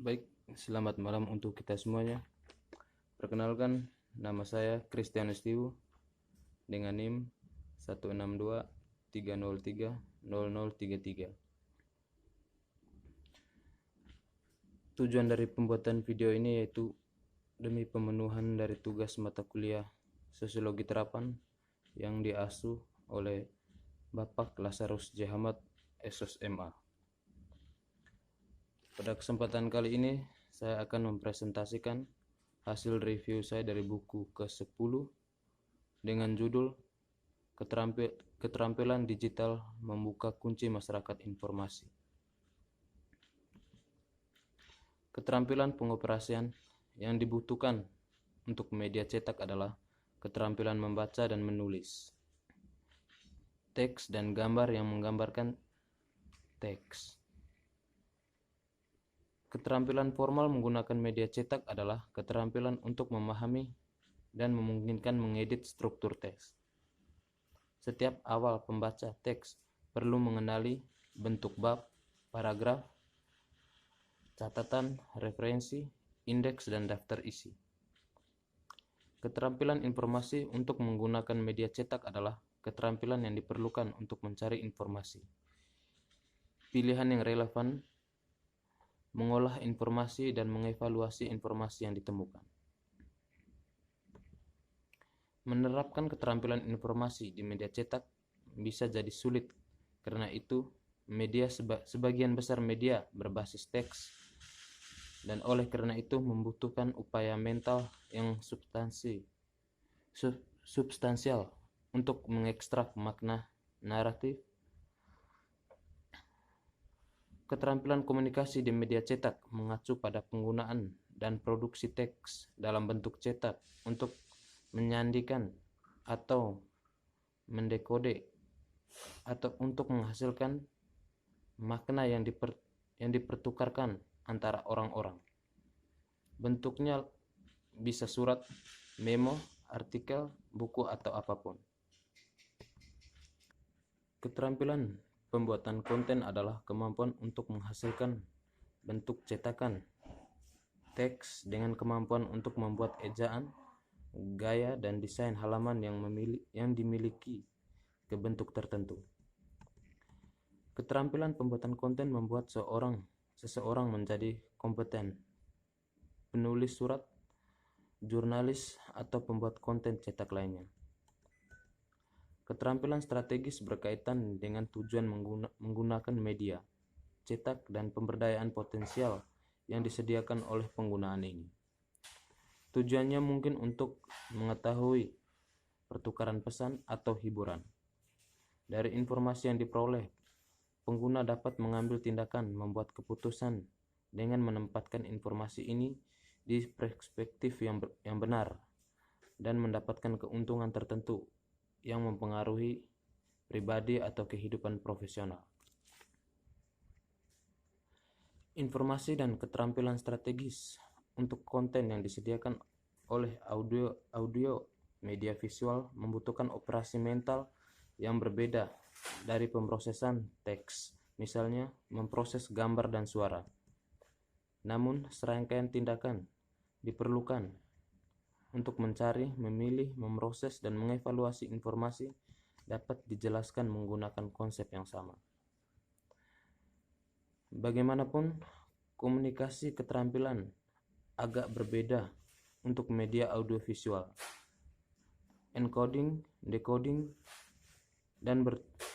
Baik, selamat malam untuk kita semuanya. Perkenalkan, nama saya Christianus Tiwu dengan NIM 16230300033. Tujuan dari pembuatan video ini yaitu demi pemenuhan dari tugas mata kuliah Sosiologi Terapan yang diasuh oleh Bapak Lazarus J. Hamad, SOSMA. Pada kesempatan kali ini, saya akan mempresentasikan hasil review saya dari buku ke-10 dengan judul Keterampilan Digital Membuka Kunci Masyarakat Informasi. Keterampilan pengoperasian yang dibutuhkan untuk media cetak adalah keterampilan membaca dan menulis, teks dan gambar yang menggambarkan teks. Keterampilan formal menggunakan media cetak adalah keterampilan untuk memahami dan memungkinkan mengedit struktur teks. Setiap awal pembaca teks perlu mengenali bentuk bab, paragraf, catatan, referensi, indeks, dan daftar isi. Keterampilan informasi untuk menggunakan media cetak adalah keterampilan yang diperlukan untuk mencari informasi, pilihan yang relevan, mengolah informasi, dan mengevaluasi informasi yang ditemukan. Menerapkan keterampilan informasi di media cetak bisa jadi sulit, karena itu sebagian besar media berbasis teks, dan oleh karena itu membutuhkan upaya mental yang substansial untuk mengekstrak makna naratif. Keterampilan komunikasi di media cetak mengacu pada penggunaan dan produksi teks dalam bentuk cetak untuk menyandikan atau mendekode atau untuk menghasilkan makna yang dipertukarkan antara orang-orang. Bentuknya bisa surat, memo, artikel, buku, atau apapun. Keterampilan pembuatan konten adalah kemampuan untuk menghasilkan bentuk cetakan teks dengan kemampuan untuk membuat ejaan, gaya, dan desain halaman yang dimiliki ke bentuk tertentu. Keterampilan pembuatan konten membuat seseorang menjadi kompeten penulis surat, jurnalis, atau pembuat konten cetak lainnya. Keterampilan strategis berkaitan dengan tujuan menggunakan media cetak dan pemberdayaan potensial yang disediakan oleh penggunaan ini. Tujuannya mungkin untuk mengetahui pertukaran pesan atau hiburan. Dari informasi yang diperoleh, pengguna dapat mengambil tindakan membuat keputusan dengan menempatkan informasi ini di perspektif yang benar dan mendapatkan keuntungan tertentu yang mempengaruhi pribadi atau kehidupan profesional. Informasi dan keterampilan strategis untuk konten yang disediakan oleh audio media visual membutuhkan operasi mental yang berbeda dari pemrosesan teks, misalnya memproses gambar dan suara. Namun, serangkaian tindakan diperlukan untuk mencari, memilih, memproses, dan mengevaluasi informasi dapat dijelaskan menggunakan konsep yang sama. Bagaimanapun, komunikasi keterampilan agak berbeda untuk media audiovisual. Encoding, decoding, dan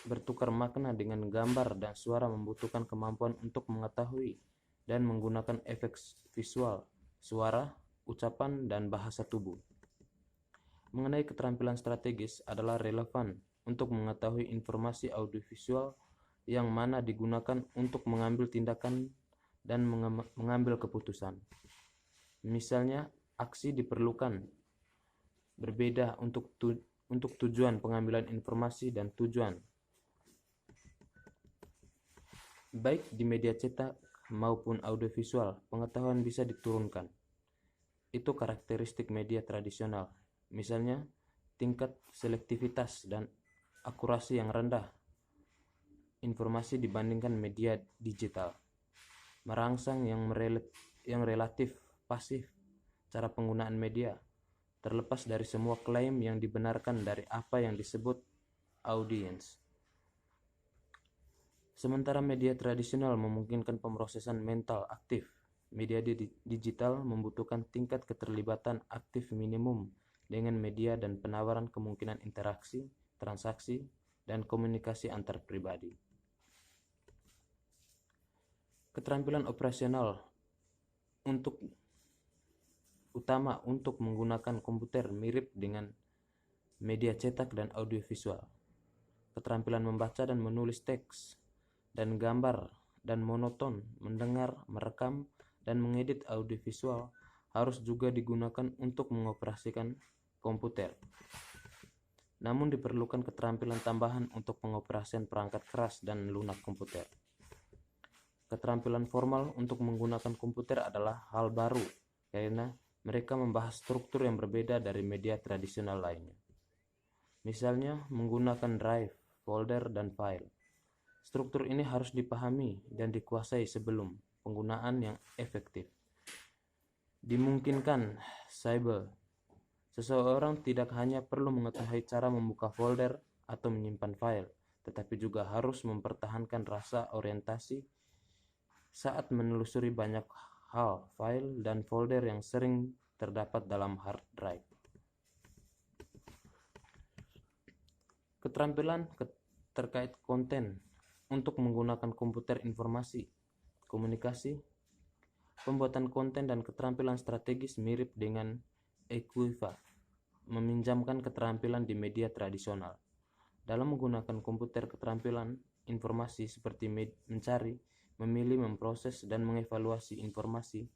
bertukar makna dengan gambar dan suara membutuhkan kemampuan untuk mengetahui dan menggunakan efek visual, suara, ucapan, dan bahasa tubuh. Mengenai keterampilan strategis adalah relevan untuk mengetahui informasi audiovisual yang mana digunakan untuk mengambil tindakan dan mengambil keputusan. Misalnya, aksi diperlukan berbeda untuk tujuan pengambilan informasi dan tujuan. Baik di media cetak maupun audiovisual, pengetahuan bisa diturunkan. Itu karakteristik media tradisional, misalnya tingkat selektivitas dan akurasi yang rendah informasi dibandingkan media digital, merangsang yang yang relatif pasif cara penggunaan media, terlepas dari semua klaim yang dibenarkan dari apa yang disebut audiens. Sementara media tradisional memungkinkan pemrosesan mental aktif, media digital membutuhkan tingkat keterlibatan aktif minimum dengan media dan penawaran kemungkinan interaksi, transaksi, dan komunikasi antar pribadi. Keterampilan operasional utama untuk menggunakan komputer mirip dengan media cetak dan audiovisual. Keterampilan membaca dan menulis teks dan gambar dan monoton, mendengar, merekam, dan mengedit audiovisual harus juga digunakan untuk mengoperasikan komputer. Namun diperlukan keterampilan tambahan untuk pengoperasian perangkat keras dan lunak komputer. Keterampilan formal untuk menggunakan komputer adalah hal baru karena mereka membahas struktur yang berbeda dari media tradisional lainnya. Misalnya menggunakan drive, folder, dan file. Struktur ini harus dipahami dan dikuasai sebelum penggunaan yang efektif. Dimungkinkan cyber. Seseorang tidak hanya perlu mengetahui cara membuka folder atau menyimpan file, tetapi juga harus mempertahankan rasa orientasi saat menelusuri banyak hal, file, dan folder yang sering terdapat dalam hard drive. Keterampilan terkait konten untuk menggunakan komputer informasi, komunikasi, pembuatan konten, dan keterampilan strategis mirip dengan Equifax, meminjamkan keterampilan di media tradisional. Dalam menggunakan komputer, keterampilan informasi seperti mencari, memilih, memproses, dan mengevaluasi informasi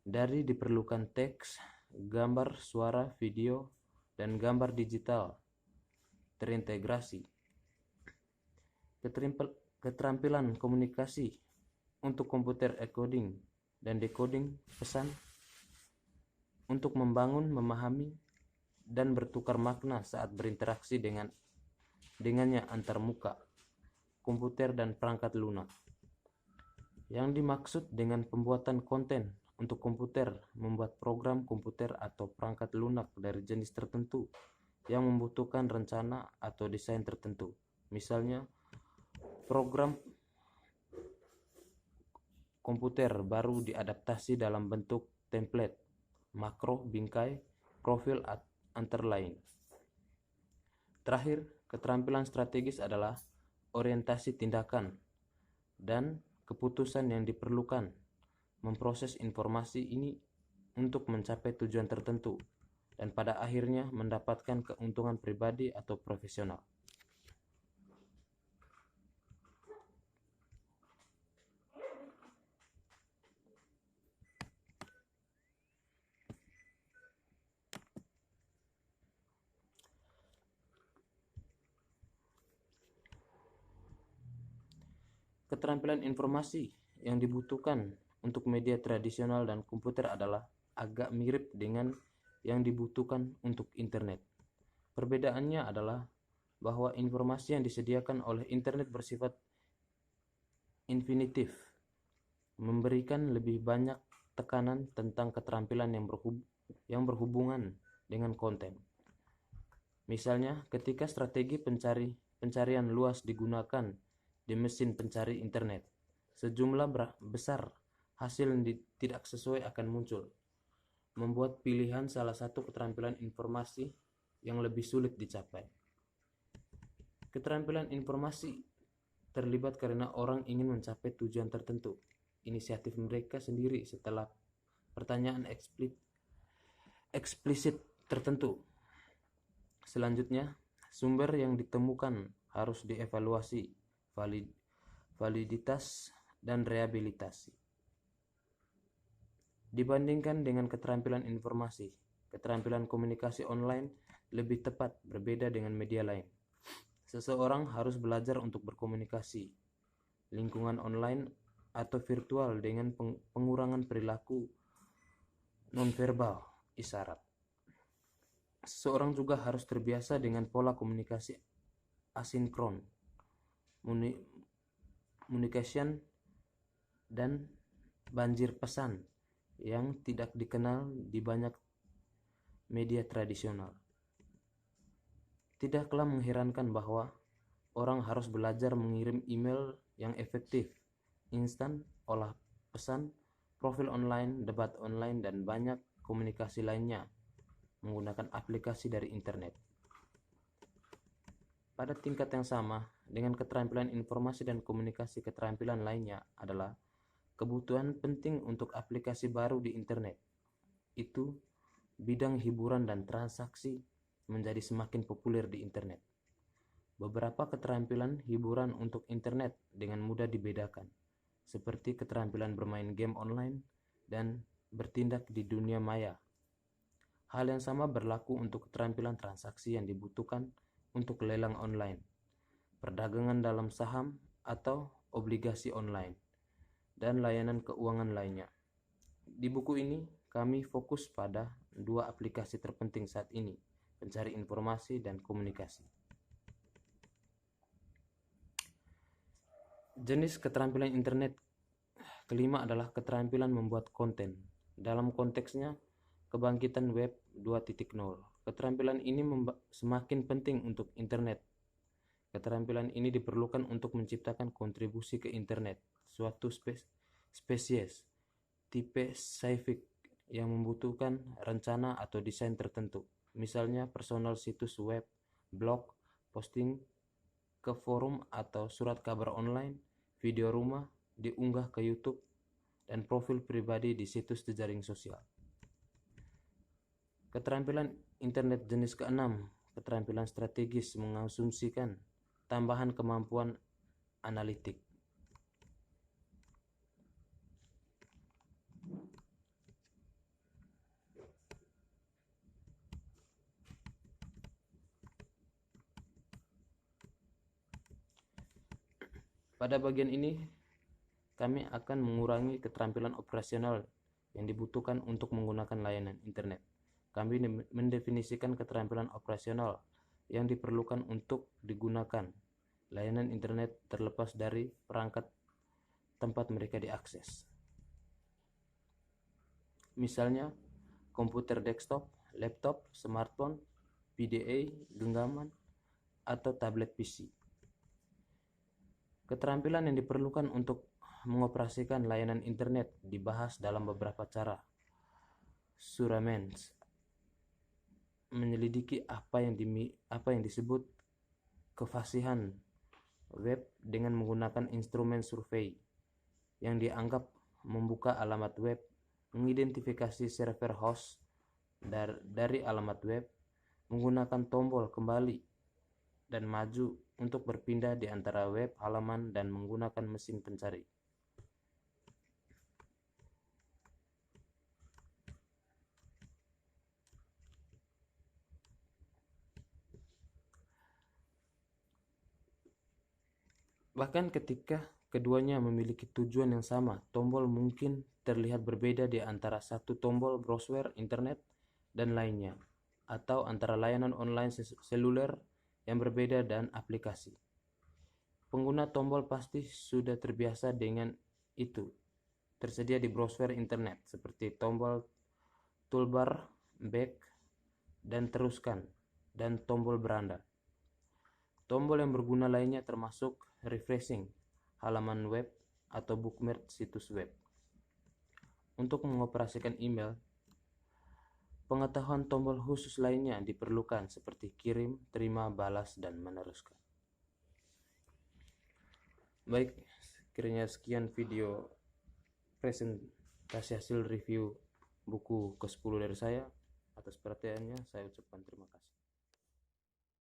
dari diperlukan teks, gambar, suara, video, dan gambar digital terintegrasi. Keterampilan komunikasi untuk komputer encoding dan decoding pesan untuk membangun, memahami, dan bertukar makna saat berinteraksi dengannya antar muka, komputer, dan perangkat lunak. Yang dimaksud dengan pembuatan konten untuk komputer, membuat program komputer atau perangkat lunak dari jenis tertentu yang membutuhkan rencana atau desain tertentu. Misalnya, program komputer baru diadaptasi dalam bentuk template, makro, bingkai, profil, antara lain. Terakhir, keterampilan strategis adalah orientasi tindakan dan keputusan yang diperlukan memproses informasi ini untuk mencapai tujuan tertentu dan pada akhirnya mendapatkan keuntungan pribadi atau profesional. Keterampilan informasi yang dibutuhkan untuk media tradisional dan komputer adalah agak mirip dengan yang dibutuhkan untuk internet. Perbedaannya adalah bahwa informasi yang disediakan oleh internet bersifat infinitif, memberikan lebih banyak tekanan tentang keterampilan yang berhubungan dengan konten. Misalnya, ketika strategi pencarian luas digunakan di mesin pencari internet, sejumlah besar hasil yang tidak sesuai akan muncul, membuat pilihan salah satu keterampilan informasi yang lebih sulit dicapai. Keterampilan informasi terlibat karena orang ingin mencapai tujuan tertentu, inisiatif mereka sendiri setelah pertanyaan eksplisit tertentu. Selanjutnya, sumber yang ditemukan harus dievaluasi, validitas, dan rehabilitasi. Dibandingkan dengan keterampilan informasi, keterampilan komunikasi online lebih tepat berbeda dengan media lain. Seseorang harus belajar untuk berkomunikasi lingkungan online atau virtual dengan pengurangan perilaku nonverbal isyarat. Seseorang juga harus terbiasa dengan pola komunikasi asinkron, communication, dan banjir pesan yang tidak dikenal di banyak media tradisional. Tidaklah mengherankan bahwa orang harus belajar mengirim email yang efektif, instan, olah pesan, profil online, debat online, dan banyak komunikasi lainnya menggunakan aplikasi dari internet. Pada tingkat yang sama, dengan keterampilan informasi dan komunikasi, keterampilan lainnya adalah kebutuhan penting untuk aplikasi baru di internet. Itu bidang hiburan dan transaksi menjadi semakin populer di internet. Beberapa keterampilan hiburan untuk internet dengan mudah dibedakan, seperti keterampilan bermain game online dan bertindak di dunia maya. Hal yang sama berlaku untuk keterampilan transaksi yang dibutuhkan untuk lelang online, perdagangan dalam saham atau obligasi online, dan layanan keuangan lainnya. Di buku ini, kami fokus pada 2 aplikasi terpenting saat ini, pencari informasi dan komunikasi. Jenis keterampilan internet kelima adalah keterampilan membuat konten. Dalam konteksnya, kebangkitan web 2.0. Keterampilan ini semakin penting untuk internet. Keterampilan ini diperlukan untuk menciptakan kontribusi ke internet, suatu spesies, tipe scientific yang membutuhkan rencana atau desain tertentu. Misalnya personal situs web, blog, posting ke forum atau surat kabar online, video rumah diunggah ke YouTube, dan profil pribadi di situs jejaring sosial. Keterampilan internet jenis ke-6, keterampilan strategis, mengasumsikan tambahan kemampuan analitik. Pada bagian ini, kami akan mengurangi keterampilan operasional yang dibutuhkan untuk menggunakan layanan internet. Kami mendefinisikan keterampilan operasional yang diperlukan untuk digunakan layanan internet terlepas dari perangkat tempat mereka diakses. Misalnya, komputer desktop, laptop, smartphone, PDA, genggaman, atau tablet PC. Keterampilan yang diperlukan untuk mengoperasikan layanan internet dibahas dalam beberapa cara. Suramens menyelidiki apa yang disebut kefasihan web dengan menggunakan instrumen survei yang dianggap membuka alamat web, mengidentifikasi server host dari alamat web, menggunakan tombol kembali dan maju untuk berpindah di antara web halaman dan menggunakan mesin pencari. Bahkan ketika keduanya memiliki tujuan yang sama, tombol mungkin terlihat berbeda di antara satu tombol browser internet dan lainnya, atau antara layanan online seluler yang berbeda dan aplikasi. Pengguna tombol pasti sudah terbiasa dengan itu. Tersedia di browser internet seperti tombol toolbar, back, dan teruskan, dan tombol beranda. Tombol yang berguna lainnya termasuk refreshing halaman web atau bookmark situs web. Untuk mengoperasikan email, pengetahuan tombol khusus lainnya diperlukan seperti kirim, terima, balas, dan meneruskan. Baik, kiranya sekian video presentasi hasil review buku ke-10 dari saya. Atas perhatiannya saya ucapkan terima kasih.